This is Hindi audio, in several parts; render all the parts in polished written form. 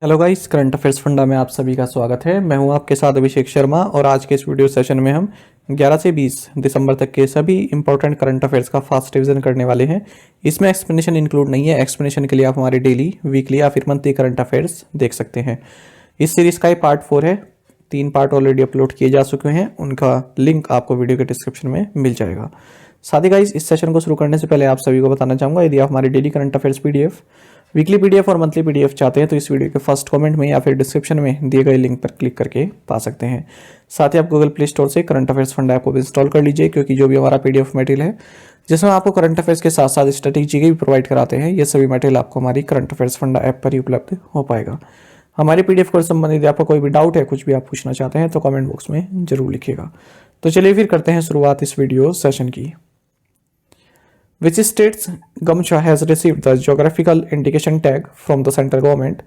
Hello guys, current affairs funda में आप सभी का स्वागत है। मैं हूं आपके साथ अभिषेक शर्मा और आज के इस वीडियो सेशन में हम 11 से 20 दिसंबर तक के सभी इंपॉर्टेंट करंट अफेयर्स का फास्ट रिवीजन करने वाले हैं। इसमें एक्सप्लेनेशन इंक्लूड नहीं है। एक्सप्लेनेशन के लिए आप हमारे डेली, वीकली या फिर मंथली करंट अफेयर्स देख सकते हैं। इस सीरीज का ये पार्ट 4 है। 3 पार्ट ऑलरेडी अपलोड किए जा चुके हैं, उनका लिंक आपको वीडियो के डिस्क्रिप्शन में मिल जाएगा। साथ ही गाइस, इस सेशन को शुरू करने से पहले आप सभी को बताना चाहूँगा, यदि आप हमारे daily current affairs PDF, weekly PDF और मंथली पीडीएफ चाहते हैं तो इस वीडियो के फर्स्ट कमेंट में या फिर डिस्क्रिप्शन में दिए गए लिंक पर क्लिक करके पा सकते हैं। साथ ही आप गूगल प्ले स्टोर से करंट अफेयर्स फंड ऐप को भी इंस्टॉल कर लीजिए, क्योंकि जो भी हमारा पीडीएफ मटेरियल है जिसमें आपको करंट अफेयर्स के साथ साथ स्ट्रेटेजी भी प्रोवाइड कराते हैं, ये सभी मटेरियल आपको हमारी करंट अफेयर्स फंड ऐप पर ही उपलब्ध हो पाएगा। हमारे पीडीएफ को संबंधित आपका कोई भी डाउट है, कुछ भी आप पूछना चाहते हैं तो कमेंट बॉक्स में जरूर लिखिएगा। तो चलिए फिर करते हैं शुरुआत इस वीडियो सेशन की। Which states गमछा has received the geographical indication tag from the central government?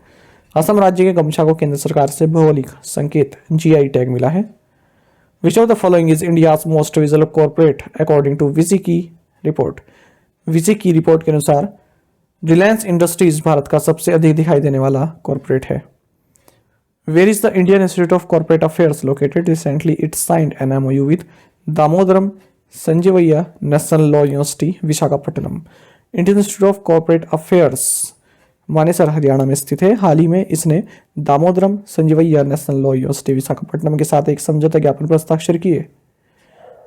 Assam राज्य के गमछा को केंद्र सरकार से भौगोलिक संकेत GI टैग मिला है। Which of the following is India's most visible corporate according to विजिकी रिपोर्ट? विजिकी रिपोर्ट के अनुसार रिलायंस इंडस्ट्रीज भारत का सबसे अधिक दिखाई देने वाला कॉर्पोरेट है। Where is the Indian Institute of Corporate Affairs located? Recently it signed an MOU with Damodaram Sanjeevaiah national law university Visakhapatnam. Indian institute of corporate affairs Manesar Haryana में स्थित है। हाल ही में इसने Damodaram Sanjeevaiah national law university Visakhapatnam के साथ एक समझौता ज्ञापन पर हस्ताक्षर किए।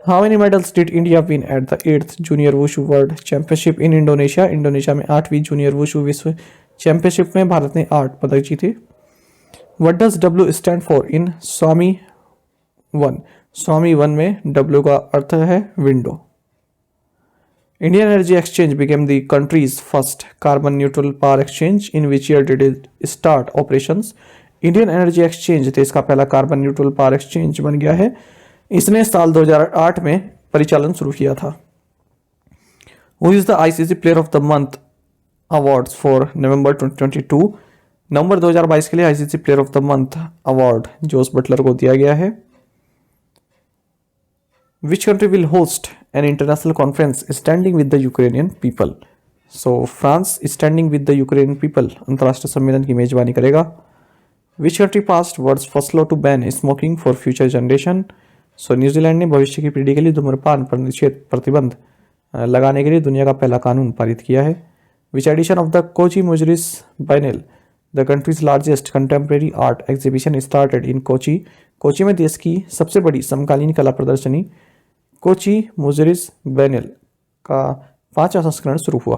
How many medals did India win at the 8th junior wushu world championship in Indonesia? Indonesia में 8वीं जूनियर वुशु विश्व चैंपियनशिप में भारत ने 8 पदक जीते। What does W stand for in Swami 1? Swami 1 में W का अर्थ है window. Indian energy exchange became the country's first carbon neutral power exchange in which year did it start operations? Indian energy exchange देश का पहला कार्बन न्यूट्रल पावर एक्सचेंज बन गया है। इसने साल 2008 में परिचालन शुरू किया था। Who is the ICC player of the month awards for November 2022? नवंबर 2022 के लिए ICC player of the month award Jos Buttler को दिया गया है। Which country will host an international conference standing with the Ukrainian people? So France standing with the Ukrainian people अंतर्राष्ट्रीय सम्मेलन की मेजबानी करेगा। Which country passed world's first law to ban smoking for future generation? So New Zealand ने भविष्य की पीढ़ी के लिए धूम्रपान पर निषेध प्रतिबंध लगाने के लिए दुनिया का पहला कानून पारित किया है। Which edition of the Kochi Muziris Biennale, the country's largest contemporary art exhibition, started in Kochi? Kochi में देश की सबसे बड़ी समकालीन कला प्रदर्शनी कोची मुजरिस बैनल का 5वां संस्करण शुरू हुआ।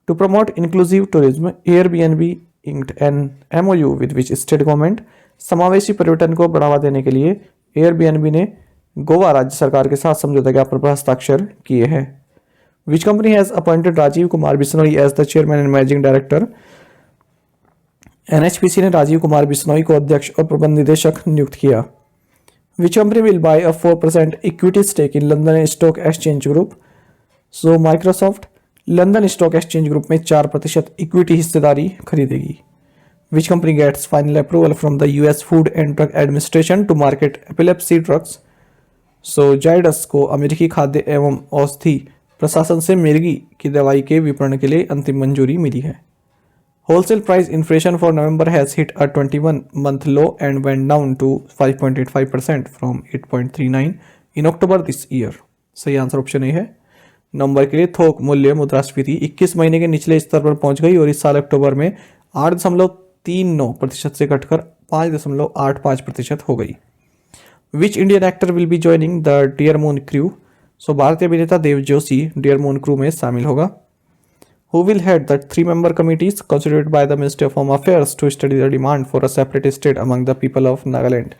To promote inclusive tourism, Airbnb inked an MOU with which state government? समावेशी पर्यटन को बढ़ावा देने के लिए एयरबीएनबी ने गोवा राज्य सरकार के साथ समझौता ज्ञापन पर हस्ताक्षर किए हैं। Which company has appointed Rajiv Kumar Bishnoi as the chairman and managing director? NHPC ने राजीव कुमार बिश्नोई को अध्यक्ष और प्रबंध निदेशक नियुक्त किया। Which company will buy a 4% equity stake in London Stock Exchange Group? So Microsoft London stock exchange group में 4% इक्विटी हिस्सेदारी खरीदेगी। Which company gets final approval from the US Food and Drug Administration to market epilepsy drugs? So Zydus को अमेरिकी खाद्य एवं औषधि प्रशासन से मिर्गी की दवाई के विपणन के लिए अंतिम मंजूरी मिली है। Wholesale price inflation for November has hit a 21-month low and went down to 5.85% from 8.39 in October this year. सही आंसर ऑप्शन ए है। नवंबर के लिए थोक मूल्य मुद्रास्फीति 21 महीने के निचले स्तर पर पहुंच गई और इस साल अक्टूबर में 8.39% से घटकर 5.85% हो गई। Which Indian actor will be joining the Dear Moon crew? सो भारतीय अभिनेता देव जोशी डियर मून क्रू में शामिल होगा। Who will head the 3-member committees constituted by the Ministry of Home Affairs to study the demand for a separate state among the people of Nagaland?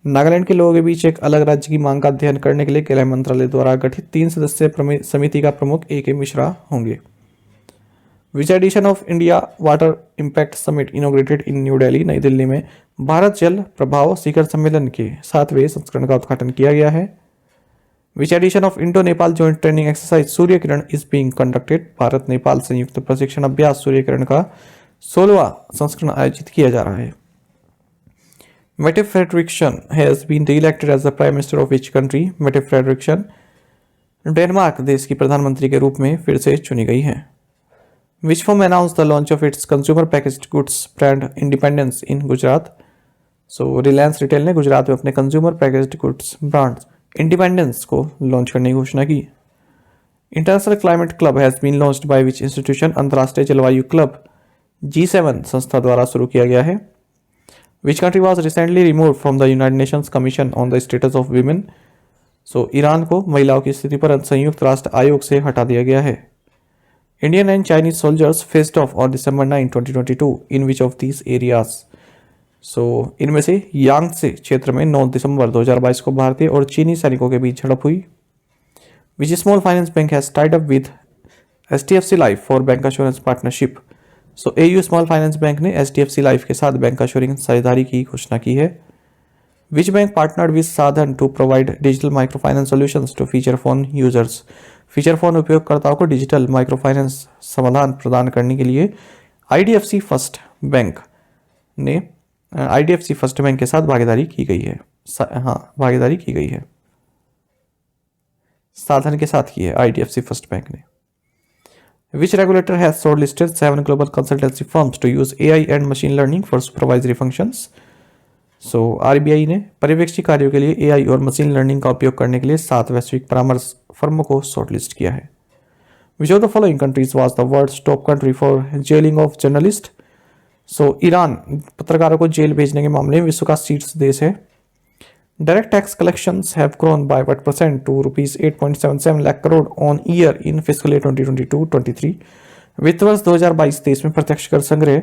Nagaland के लोगों के बीच एक अलग राज्य की मांग का अध्ययन करने के लिए गृह मंत्रालय द्वारा गठित 3 सदस्यीय समिति का प्रमुख AK मिश्रा होंगे। Which edition of India Water Impact Summit inaugurated in New Delhi? नई दिल्ली में भारत जल प्रभाव शिखर सम्मेलन के 7वें संस्करण का उद्घाटन किया गया है। Which edition of Indo-Nepal Joint Training Exercise Surya Kiran is being conducted? Bharat Nepal संयुक्त प्रशिक्षण अभ्यास सूर्य किरण का 16वां संस्करण आयोजित किया जा रहा है। Mette Frederiksen has been re-elected as the Prime Minister of which country? Mette Frederiksen Denmark देश की प्रधानमंत्री के रूप में फिर से चुनी गई हैं। Which firm announce the launch of its consumer packaged goods brand Independence in Gujarat. So Reliance Retail ने गुजरात में अपने consumer packaged goods brand Independence को लॉन्च करने की घोषणा की। International climate club has been launched by which institution. अंतर्राष्ट्रीय जलवायु क्लब G7 संस्था द्वारा शुरू किया गया है। Which country was recently remove from the United Nations commission on the status of women. So Iran को महिलाओं की स्थिति पर संयुक्त राष्ट्र आयोग से हटा दिया गया है। Indian and Chinese soldiers faced off on December 9, 2022 in which of these areas. So इनमें से यांगत्से क्षेत्र में 9 दिसंबर 2022 को भारतीय और चीनी सैनिकों के बीच झड़प हुई। Which small finance bank has tied up with HDFC Life for bank assurance partnership. So AU small finance bank ने HDFC लाइफ के साथ बैंक एश्योरेंस साझेदारी की घोषणा की है। Which bank partnered with Sadhan to provide digital micro finance solutions to feature phone users. Feature phone उपयोगकर्ताओं को डिजिटल माइक्रो फाइनेंस समाधान प्रदान करने के लिए IDFC फर्स्ट बैंक के साथ भागीदारी की गई है। भागीदारी की गई है, साधन के साथ की है IDFC फर्स्ट बैंक ने। Which regulator has shortlisted 7 global consultancy firms to use AI and machine learning for supervisory functions? So RBI ने पर्यवेक्षी कार्यों के लिए AI और मशीन लर्निंग का उपयोग करने के लिए 7 वैश्विक परामर्श फर्मों को शॉर्टलिस्ट किया है। Which of the following countries was the world's top country for jailing of journalists? So Iran पत्रकारों को जेल भेजने के मामले में विश्व का शीर्ष देश है। Direct tax collections have grown by what percent to rupees 8.77 lakh crore on year in fiscal year 2022-23। वित्त वर्ष 2022 देश में प्रत्यक्ष कर संग्रह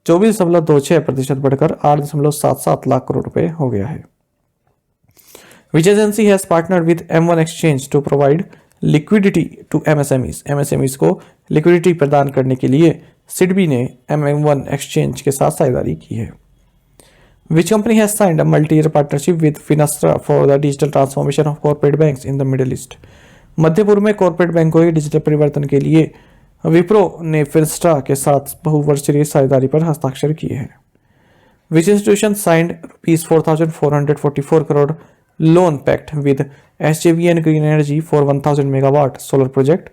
24.26% बढ़कर 8.77 लाख करोड़ रुपए हो गया है। Which agency has partnered with M1 Exchange to provide liquidity to MSMEs? MSMEs को liquidity प्रदान करने के लिए SIDBI ने M1 Exchange के साथ साझेदारी की है। Which company has signed a multi-year partnership with Finastra for the digital transformation of corporate banks in the Middle East? मध्य पूर्व में कॉर्पोरेट बैंकों के डिजिटल परिवर्तन के लिए विप्रो ने फिनस्ट्रा के साथ बहुवर्षीय साझेदारी पर हस्ताक्षर किए हैं। Which institution signed rupees 4,444 crore loan pact with SJVN Green Energy for 1,000 megawatt solar project?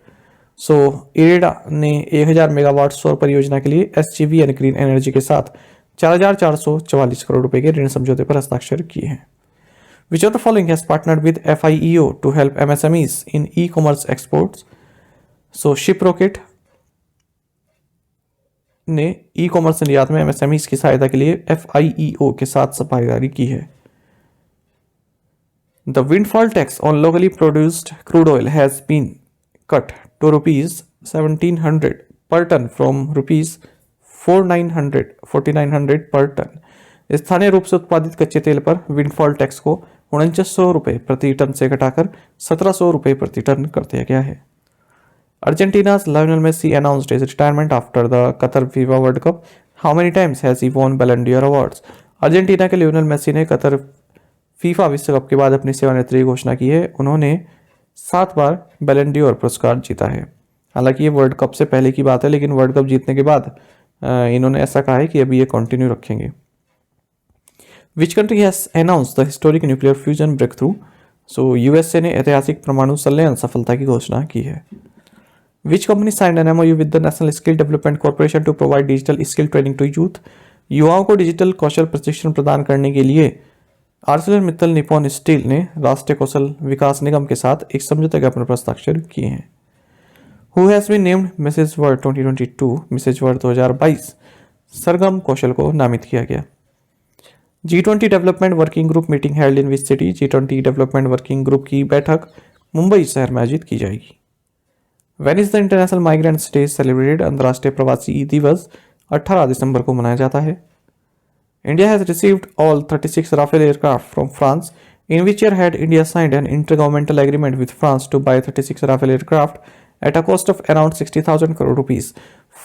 So IREDA ने 1,000 मेगावाट सौर परियोजना के लिए SJVN Green Energy के साथ 4,444 करोड़ रुपए के ऋण समझौते पर हस्ताक्षर किए हैं। Which of the following has partnered with FIEO to help MSMEs in e-commerce exports? So Shiprocket ने ई-कॉमर्स निर्यात में MSMEs की सहायता के लिए FIEO के साथ भागीदारी की है। The windfall tax on locally produced crude oil has been cut to rupees 1,700 per ton from rupees 4,900 पर टन। स्थानीय रूप से उत्पादित कच्चे तेल पर विंडफॉल टैक्स को 4900 रुपये प्रति टन से घटाकर 1700 रुपये प्रति टन कर दिया गया है। अर्जेंटीना's Lionel Messi announced his retirement after the Qatar FIFA World Cup. How many times has he won Ballon d'Or awards? Argentina के लियोनेल मेसी ने कतर फीफा विश्व कप के बाद अपनी सेवानिवृत्ति की घोषणा की है। उन्होंने 7 बार बैलन डी ऑर पुरस्कार जीता है। हालांकि ये वर्ल्ड कप से पहले की बात है, लेकिन वर्ल्ड कप जीतने के बाद इन्होंने ऐसा कहा है कि अभी ये कंटिन्यू रखेंगे। Which country has announced the historic nuclear fusion break through? So USA ने ऐतिहासिक परमाणु संलयन सफलता की घोषणा की है। Which company signed an MOU with the National Skill Development Corporation to provide digital skill training to youth? युवाओं को डिजिटल कौशल प्रशिक्षण प्रदान करने के लिए ArcelorMittal निप्पॉन स्टील ने राष्ट्रीय कौशल विकास निगम के साथ एक समझौता ज्ञापन पर हस्ताक्षर किए हैं। Who has been named Mrs. World 2022? Mrs World 2022 Sargam Kaushal को नामित किया गया। G20 development working group meeting held in which city? G20 development working group की बैठक मुंबई शहर में आयोजित की जाएगी। When is the international migrants day celebrated? अंतर्राष्ट्रीय प्रवासी दिवस 18 दिसंबर को मनाया जाता है। India has received all 36 Rafale aircraft from France. In which year had India signed an intergovernmental agreement with France to buy 36 Rafale aircraft at a cost of around 60,000 crore rupees?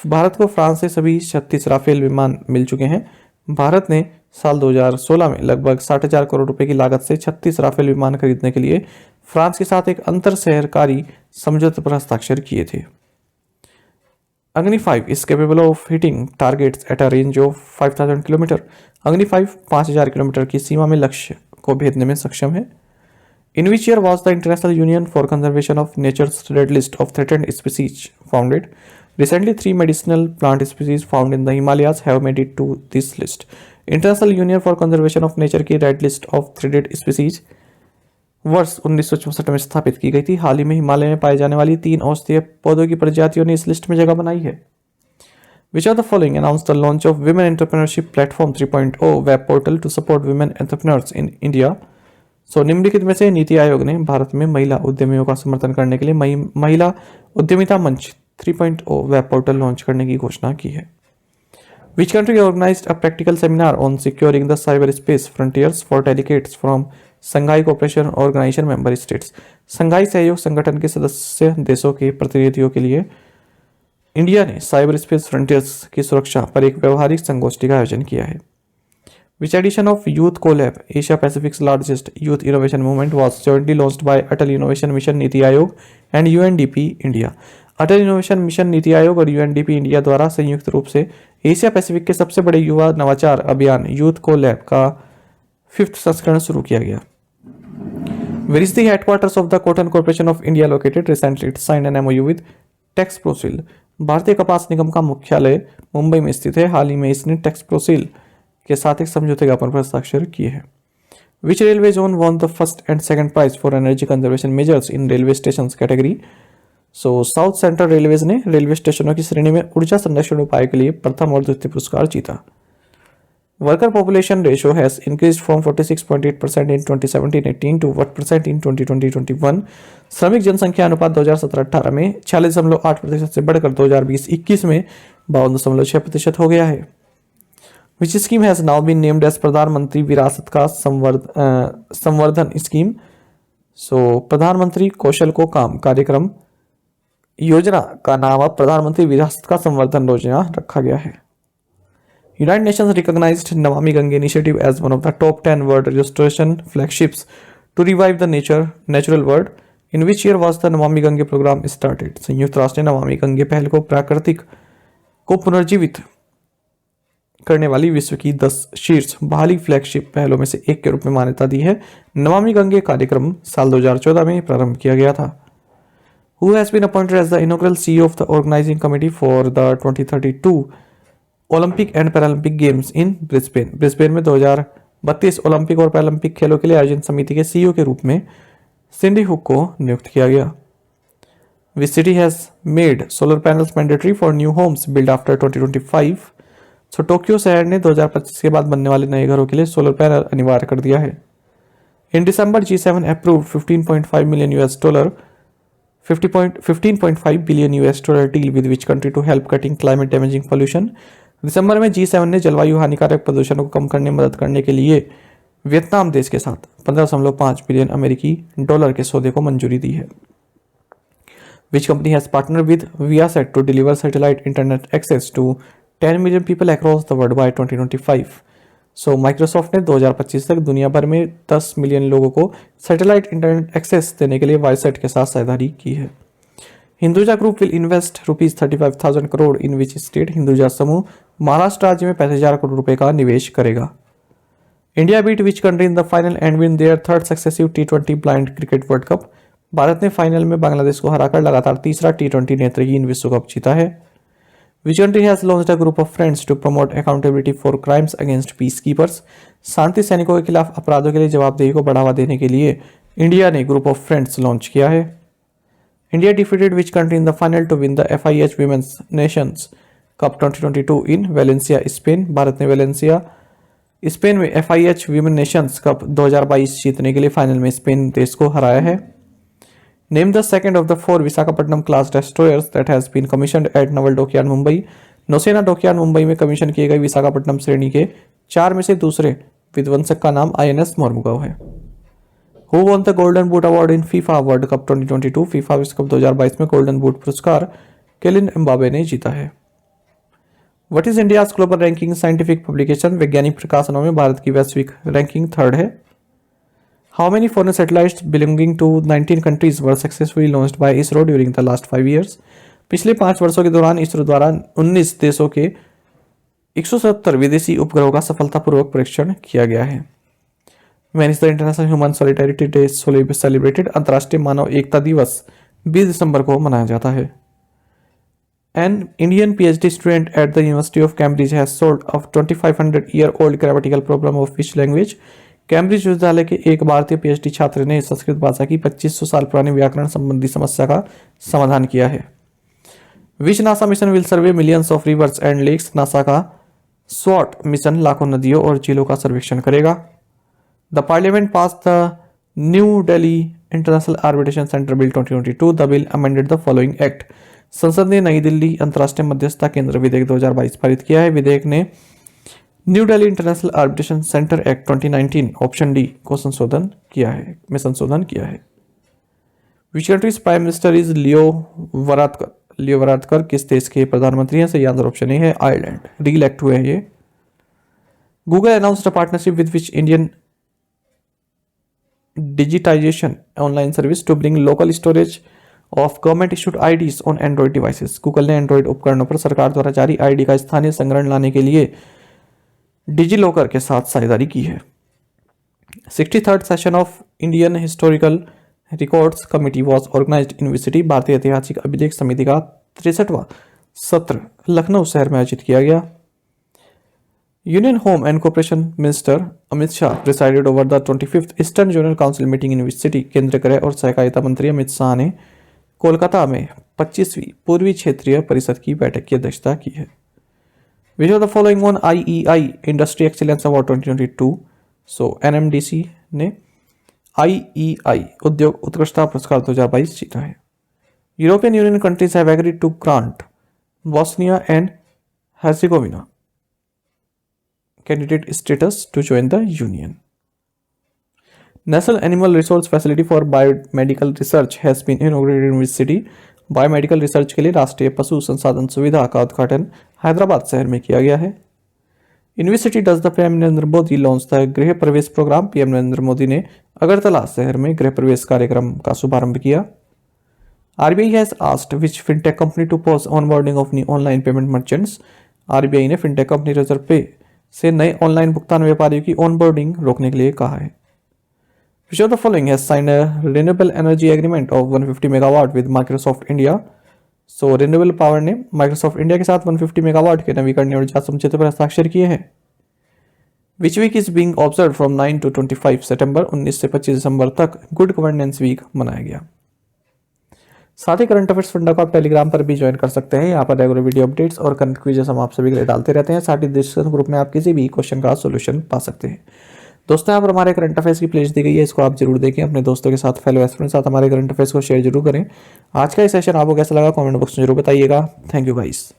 Bharat को फ्रांस से सभी 36 राफेल विमान मिल चुके हैं। भारत ने साल 2016 में लगभग 60,000 करोड़ रुपए की लागत से 36 राफेल विमान खरीदने के लिए फ्रांस के साथ एक अंतर सहकारी समझौते पर हस्ताक्षर किए थे। अग्नि 5 is capable of hitting targets at a range of 5,000 kilometre. अग्नि 5 5,000 किलोमीटर की सीमा में लक्ष्य को भेदने में सक्षम है। In which year was the International Union for Conservation of Nature's Red List of Threatened Species founded? Recently, 3 medicinal plant species found in the Himalayas have made it to this list. International union for conservation of nature की red list of threatened species वर्ष 1964 में स्थापित की गई थी। हाल ही में हिमालय में पाए जाने वाली 3 औषधीय पौधों की प्रजातियों ने इस लिस्ट में जगह बनाई है। Which of the following announced the launch of Women Entrepreneurship Platform 3.0 web portal to support women entrepreneurs in India? So निम्नलिखित में से नीति आयोग ने भारत में महिला उद्यमियों का समर्थन करने के लिए महिला उद्यमिता मंच 3.0 वेब पोर्टल लॉन्च करने की घोषणा की है। Which country organized a practical seminar on securing the cyberspace frontiers for delegates from Shanghai Cooperation Organization member states? संघाई सहयोग संगठन के सदस्य देशों के प्रतिनिधियों के लिए इंडिया ने साइबर स्पेस फ्रंटियर्स की सुरक्षा पर एक व्यवहारिक संगोष्ठी का आयोजन किया है। Which edition of Youth Collab, Asia Pacific's largest youth innovation movement, was jointly launched by Atal Innovation Mission Niti Aayog and UNDP India? Atal innovation mission NITI Aayog और यूएनडीपी इंडिया द्वारा संयुक्त रूप से एशिया पैसिफिक के सबसे बड़े युवा नवाचार अभियान यूथ को लैब का 5th संस्करण शुरू किया गया। Where is the headquarters of the Cotton Corporation of India located? Recently it signed an MOU with Texprosil. भारतीय कपास निगम का मुख्यालय मुंबई में स्थित है। हाल ही में इसने टेक्सप्रोसिल के साथ एक समझौते ज्ञापन पर हस्ताक्षर किए हैं। Which railway zone won the first and second prize for energy conservation measures in railway stations category? So south central railways ने रेलवे स्टेशनों की श्रेणी में ऊर्जा संरक्षण उपाय के लिए प्रथम और द्वितीय पुरस्कार जीता। Worker population ratio has increased from 46.8% in 2017-18 to 1% in 2020-21। श्रमिक जनसंख्या अनुपात 2017-18 में 46.8% से बढ़कर 2020-21 में 52.6% हो गया है। Which scheme has now been named as प्रधानमंत्री विरासत का संवर्धन स्कीम? प्रधानमंत्री कौशल को काम कार्यक्रम योजना का नाम अब प्रधानमंत्री विरासत का संवर्धन योजना रखा गया है। United Nations recognised Namami Gange initiative as one of the top 10 world restoration flagships to revive the natural world. In which year was the Namami Gange programme started? संयुक्त राष्ट्र ने नमामि गंगे पहल को प्राकृतिक को पुनर्जीवित करने वाली विश्व की 10 शीर्ष बहाली फ्लैगशिप पहलों में से एक के रूप में मान्यता दी है। नमामि गंगे कार्यक्रम साल 2014 में प्रारंभ किया गया था। Who has been appointed as the inaugural CEO of the organizing committee for the 2032 Olympic and Paralympic Games in Brisbane? Brisbane में 2032 ओलंपिक और पैरालंपिक खेलों के लिए आयोजन समिति के सीईओ के रूप में सिंडी हुक को नियुक्त किया गया। Which city has made solar panels mandatory for new homes built after 2025? Tokyo शहर ने 2025 के बाद बनने वाले नए घरों के लिए सोलर पैनल अनिवार्य कर दिया है। In December, G7 approved $15.5 million 15.5 billion US dollar deal with which country to help cutting climate damaging pollution? दिसंबर में G7 ने जलवायु हानिकारक प्रदूषण को कम करने में मदद करने के लिए वियतनाम देश के साथ 15.5 बिलियन अमेरिकी डॉलर के सौदे को मंजूरी दी है। Which company has partnered with Viasat to deliver satellite internet access to 10 million people across the world by 2025? Microsoft ने 2025 तक दुनिया भर में 10 मिलियन लोगों को सैटेलाइट इंटरनेट एक्सेस देने के लिए वाईसेट के साथ साझेदारी की है। Hinduja group will invest ₹35,000 crore in which state? Hinduja समूह महाराष्ट्र राज्य में 35,000 करोड़ रुपए का निवेश करेगा। India beat which country in the final and win their 3rd successive T20 blind cricket world cup? भारत ने फाइनल में बांग्लादेश को हराकर लगातार तीसरा T20 नेत्रहीन विश्व कप जीता है। Which country has launched a group of friends to promote accountability for crimes against peacekeepers? शांति सैनिकों के खिलाफ अपराधों के लिए जवाबदेही को बढ़ावा देने के लिए इंडिया ने ग्रुप ऑफ फ्रेंड्स लॉन्च किया है। India defeated which country in the final to win the FIH Women's Nations Cup 2022 in Valencia Spain? भारत ने वेलेंसिया स्पेन में FIH Women Nations Cup 2022 जीतने के लिए फाइनल में स्पेन देश को हराया है। Name the second of the 4 Visakhapatnam class destroyers that has been commissioned at Naval Dockyard Mumbai. नौसेना डॉकयार्ड मुंबई में कमीशन किए गए विशाखापट्टनम श्रेणी के 4 में से दूसरे विध्वंसक का नाम INS मोरमुगाव है। Who won the Golden Boot Award in FIFA World Cup 2022? FIFA विश्व कप 2022 में गोल्डन बूट पुरस्कार केलिन एम्बाबे ने जीता है। What is India's global ranking scientific publication? वैज्ञानिक प्रकाशनों में भारत की वैश्विक रैंकिंग 3rd है। How many foreign satellites belonging to 19 countries were successfully launched by ISRO during the last 5 years? पिछले 5 वर्षों के दौरान इसरो द्वारा 19 देशों के 170 विदेशी उपग्रहों का सफलतापूर्वक परीक्षण किया गया है। When is the International Human Solidarity Day celebrated? अंतर्राष्ट्रीय मानव एकता दिवस 20 दिसंबर को मनाया जाता है। An Indian PhD student at the University of Cambridge has solved a 2500-year-old grammatical problem of which language? Cambridge विश्वविद्यालय के एक भारतीय पीएचडी छात्र ने संस्कृत भाषा की 2500 साल पुरानी व्याकरण संबंधी समस्या का समाधान किया है। Which NASA mission will survey millions of rivers and lakes? NASA का स्वॉट मिशन लाखों नदियों और झीलों का सर्वेक्षण करेगा। The parliament pass the new Delhi international arbitration centre bill 2022। The bill amended the following act. संसद ने नई दिल्ली अंतर्राष्ट्रीय मध्यस्थता केंद्र विधेयक 2022 पारित किया है। विधेयक ने new Delhi international arbitration centre act 2019 option D को संशोधन किया है। Which country's prime minister is Leo Varadkar किस देश के प्रधानमंत्री हैं? सही आंसर ऑप्शन ए है, आयरलैंड। री-इलेक्ट हुए हैं ये। Google announced a partnership with which Indian digitisation online service to bring local storage of government issued IDs on Android devices. Google ने एंड्रॉइड उपकरणों पर सरकार द्वारा जारी आईडी का स्थानीय संग्रहण लाने के लिए डिजिलॉकर के साथ साझेदारी की है। 63rd session of Indian historical records committee was organised in which city? भारतीय ऐतिहासिक अभिलेख समिति का 63वां सत्र लखनऊ शहर में आयोजित किया गया। Union home and corporation minister Amit Shah presided over the 25th eastern zonal council meeting in which city? केंद्रीय गृह और सहकारिता मंत्री अमित शाह ने कोलकाता में 25वीं पूर्वी क्षेत्रीय परिषद की बैठक की अध्यक्षता की है। Which of the following won IEI industry excellence award 2022? So NMDC ने IEI उद्योग उत्कृष्टता पुरस्कार 2022 जीता है। European Union countries have agreed to grant Bosnia and Herzegovina candidate status to join the union. National Animal Resource Facility for Biomedical Research has been inaugurated in which city? Biomedical research के लिए राष्ट्रीय पशु संसाधन सुविधा का उद्घाटन हैदराबाद शहर में किया गया है। In which city does the PM Narendra Modi launch the Griha Pravesh programme? PM Narendra Modi ने अगरतला शहर में गृह प्रवेश कार्यक्रम का शुभारंभ किया। RBI has asked which fintech company to pause onboarding of new online payment merchants? RBI ने फिनटेक कंपनी रिजर्व पे से नए ऑनलाइन भुगतान व्यापारियों की ऑनबोर्डिंग रोकने के लिए कहा है। Which of the following has signed a renewable energy agreement of 150 megawatt with Microsoft India? So renewable power ने Microsoft India के साथ 150 मेगावाट के नवीकरणीय ऊर्जा समझौते पर हस्ताक्षर किए हैं। Which week is being observed from 9 to 25 सितंबर? 19 से 25 दिसंबर तक गुड गवर्नेंस वीक मनाया गया। साथ ही करंट अफेयर्स फंडा को आप टेलीग्राम पर भी ज्वाइन कर सकते हैं। यहाँ पर रेगुलर वीडियो अपडेट्स और करंट क्विजेस हम आप सभी के लिए डालते रहते हैं। साथ ही डिस्कशन ग्रुप में आप किसी भी क्वेश्चन का सोल्यूशन पा सकते हैं। दोस्तों, यहाँ पर हमारे करंट अफेयर्स की प्लेलिस्ट दी गई है, इसको आप जरूर देखें। अपने दोस्तों के साथ, फेलो एस्पिरेंट्स के साथ हमारे करंट अफेयर्स को शेयर जरूर करें। आज का ये सेशन आपको कैसा लगा कमेंट बॉक्स में जरूर बताइएगा। Thank you guys.